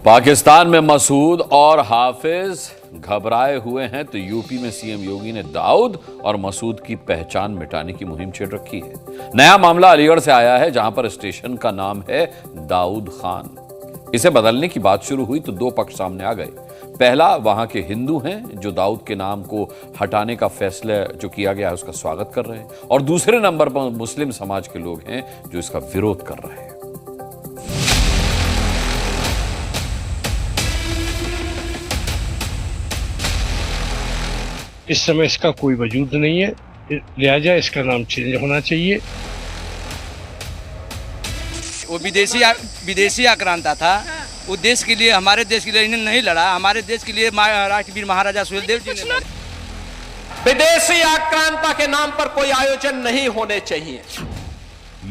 पाकिस्तान में मसूद और हाफिज घबराए हुए हैं तो यूपी में सीएम योगी ने दाऊद और मसूद की पहचान मिटाने की मुहिम छेड़ रखी है। नया मामला अलीगढ़ से आया है, जहां पर स्टेशन का नाम है दाऊद खान। इसे बदलने की बात शुरू हुई तो दो पक्ष सामने आ गए। पहला, वहां के हिंदू हैं जो दाऊद के नाम को हटाने का फैसला जो किया गया है उसका स्वागत कर रहे हैं, और दूसरे नंबर पर मुस्लिम समाज के लोग हैं जो इसका विरोध कर रहे हैं। इस समय इसका कोई वजूद नहीं है, लिहाजा इसका नाम चेंज होना चाहिए। वो विदेशी आक्रांता था। वो देश के लिए, हमारे देश के लिए इन्हें नहीं लड़ा, हमारे देश के लिए राष्ट्रवीर महाराजा सुहेलदेव जी ने लड़ा। विदेशी आक्रांता के नाम पर कोई आयोजन नहीं होने चाहिए।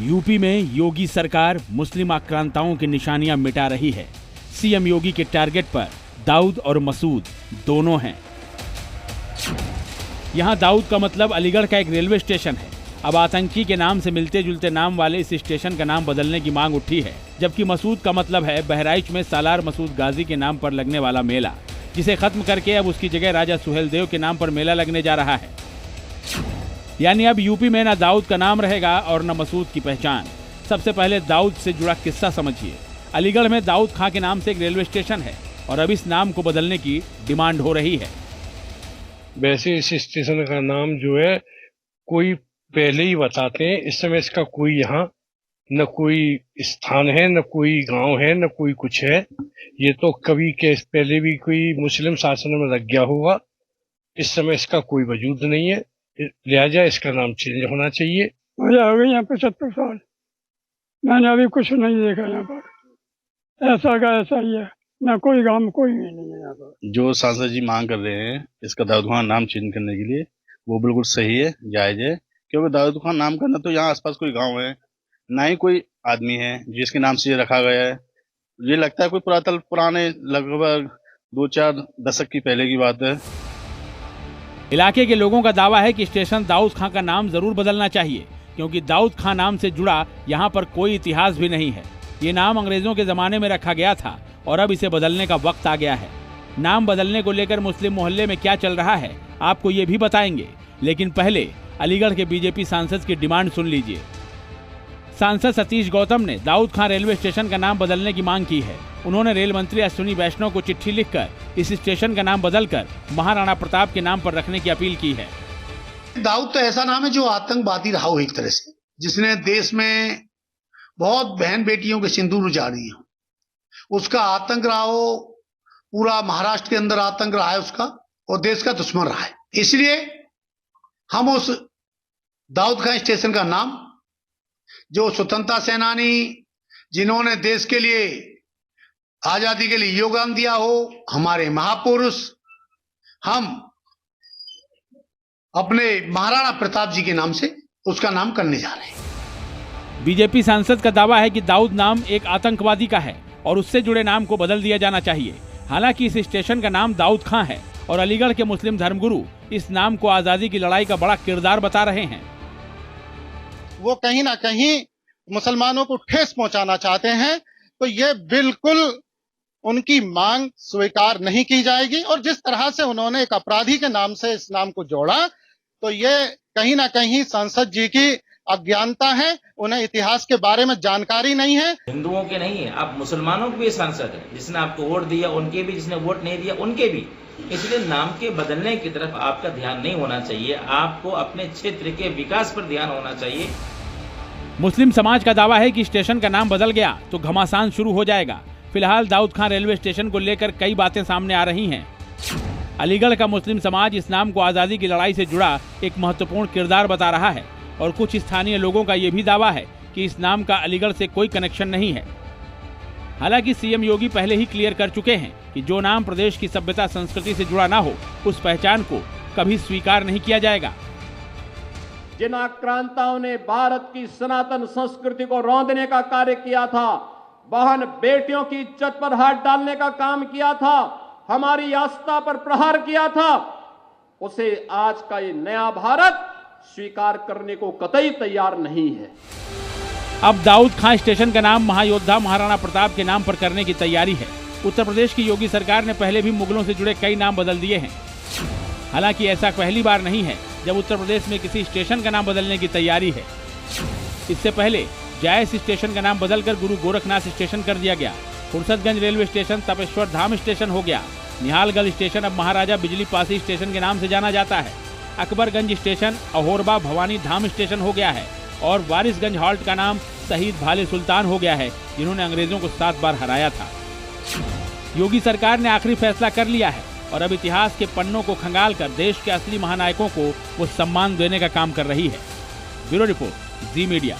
यूपी में योगी सरकार मुस्लिम आक्रांताओं की निशानियां मिटा रही है। सीएम योगी के टारगेट पर दाऊद और मसूद दोनों हैं। यहाँ दाऊद का मतलब अलीगढ़ का एक रेलवे स्टेशन है। अब आतंकी के नाम से मिलते जुलते नाम वाले इस स्टेशन का नाम बदलने की मांग उठी है, जबकि मसूद का मतलब है बहराइच में सालार मसूद गाजी के नाम पर लगने वाला मेला, जिसे खत्म करके अब उसकी जगह राजा सुहेलदेव के नाम पर मेला लगने जा रहा है। यानी अब यूपी में न दाऊद का नाम रहेगा और न मसूद की पहचान। सबसे पहले दाऊद से जुड़ा किस्सा समझिए। अलीगढ़ में दाऊद खां के नाम से एक रेलवे स्टेशन है और अब इस नाम को बदलने की डिमांड हो रही है। वैसे इस स्टेशन का नाम जो है कोई पहले ही बताते हैं। इस समय इसका कोई यहाँ न कोई स्थान है, न कोई गांव है, न कोई कुछ है। ये तो कभी के पहले भी कोई मुस्लिम शासन में लग गया होगा। इस समय इसका कोई वजूद नहीं है, लिहाजा इसका नाम चेंज होना चाहिए। मुझे हो गई यहाँ 75 साल, मैंने अभी कुछ नहीं देखा यहाँ पर। ऐसा का ऐसा ही है, ना कोई गांव कोई भी नहीं है यहाँ पर। जो सांसद जी मांग कर रहे हैं इसका दाऊद खान नाम चेंज करने के लिए, वो बिल्कुल सही है, जायज है। क्योंकि दाऊद खान नाम करना तो यहाँ आसपास कोई गांव है, ना ही कोई आदमी है जिसके नाम से ये रखा गया है। ये लगता है कोई पुराने लगभग 2-4 दशक की पहले की बात है। इलाके के लोगों का दावा है कि स्टेशन दाऊद खां का नाम जरूर बदलना चाहिए, क्योंकि दाऊद खां नाम से जुड़ा यहाँ पर कोई इतिहास भी नहीं है। ये नाम अंग्रेजों के जमाने में रखा गया था और अब इसे बदलने का वक्त आ गया है। नाम बदलने को लेकर मुस्लिम मोहल्ले में क्या चल रहा है आपको ये भी बताएंगे, लेकिन पहले अलीगढ़ के बीजेपी सांसद की डिमांड सुन लीजिए। सांसद सतीश गौतम ने दाऊद खां रेलवे स्टेशन का नाम बदलने की मांग की है। उन्होंने रेल मंत्री अश्विनी वैष्णव को चिट्ठी लिखकर इस स्टेशन का नाम बदलकर महाराणा प्रताप के नाम पर रखने की अपील की है। दाऊद तो ऐसा नाम है जो आतंकवादी रहा हो एक तरह से, जिसने देश में बहुत बहन बेटियों के सिंदूर उजाड़ी है। उसका आतंक रहा हो, पूरा महाराष्ट्र के अंदर आतंक रहा है उसका, और देश का दुश्मन रहा है। इसलिए हम उस दाऊद खां स्टेशन का नाम, जो स्वतंत्रता सेनानी जिन्होंने देश के लिए आजादी के लिए योगदान दिया हो, हमारे महापुरुष, हम अपने महाराणा प्रताप जी के नाम से उसका नाम करने जा रहे हैं। बीजेपी सांसद का दावा है कि दाऊद नाम एक आतंकवादी का है और उससे जुड़े नाम को बदल दिया जाना चाहिए। हालांकि इस स्टेशन का नाम दाऊद खां है और अलीगढ़ के मुस्लिम धर्मगुरु इस नाम को आजादी की लड़ाई का बड़ा किरदार बता रहे हैं। वो कहीं ना कहीं मुसलमानों को ठेस पहुंचाना चाहते हैं, तो ये बिल्कुल उनकी मांग स्वीकार नहीं की जाएगी। और जिस तरह से उन्होंने एक अपराधी के नाम से इस नाम को जोड़ा, तो ये कहीं ना कहीं सांसद जी की अज्ञानता है, उन्हें इतिहास के बारे में जानकारी नहीं है। हिंदुओं के नहीं है, आप मुसलमानों के भी सांसद हैं, जिसने आपको वोट दिया उनके भी, जिसने वोट नहीं दिया उनके भी। इसलिए नाम के बदलने की तरफ आपका ध्यान नहीं होना चाहिए, आपको अपने क्षेत्र के विकास पर ध्यान होना चाहिए। मुस्लिम समाज का दावा है कि स्टेशन का नाम बदल गया तो घमासान शुरू हो जाएगा। फिलहाल दाऊद खां रेलवे स्टेशन को लेकर कई बातें सामने आ रही हैं। अलीगढ़ का मुस्लिम समाज इस नाम को आजादी की लड़ाई से जुड़ा एक महत्वपूर्ण किरदार बता रहा है और कुछ स्थानीय लोगों का यह भी दावा है कि इस नाम का अलीगढ़ से कोई कनेक्शन नहीं है। हालांकि सीएम योगी पहले ही क्लियर कर चुके हैं कि जो नाम प्रदेश की सभ्यता संस्कृति से जुड़ा ना हो, उस पहचान को कभी स्वीकार नहीं किया जाएगा। जिन आक्रांताओं ने भारत की सनातन संस्कृति को रौंदने का कार्य किया था, बहन बेटियों की इज्जत पर हाथ डालने का काम किया था, हमारी आस्था पर प्रहार किया था, उसे आज का ये नया भारत स्वीकार करने को कतई तैयार नहीं है। अब दाऊद खां स्टेशन का नाम महायोद्धा महाराणा प्रताप के नाम पर करने की तैयारी है। उत्तर प्रदेश की योगी सरकार ने पहले भी मुगलों से जुड़े कई नाम बदल दिए हैं। हालांकि ऐसा पहली बार नहीं है जब उत्तर प्रदेश में किसी स्टेशन का नाम बदलने की तैयारी है। इससे पहले जायस स्टेशन का नाम बदलकर गुरु गोरखनाथ स्टेशन कर दिया गया। फुर्सतगंज रेलवे स्टेशन तपेश्वर धाम स्टेशन हो गया। निहालगढ़ स्टेशन अब महाराजा बिजली पासी स्टेशन के नाम से जाना जाता है। अकबरगंज स्टेशन अहोरबा भवानी धाम स्टेशन हो गया है और वारिसगंज हॉल्ट का नाम शहीद भाले सुल्तान हो गया है, जिन्होंने अंग्रेजों को 7 बार हराया था। योगी सरकार ने आखिरी फैसला कर लिया है और अब इतिहास के पन्नों को खंगालकर देश के असली महानायकों को वो सम्मान देने का काम कर रही है। ब्यूरो रिपोर्ट, जी मीडिया।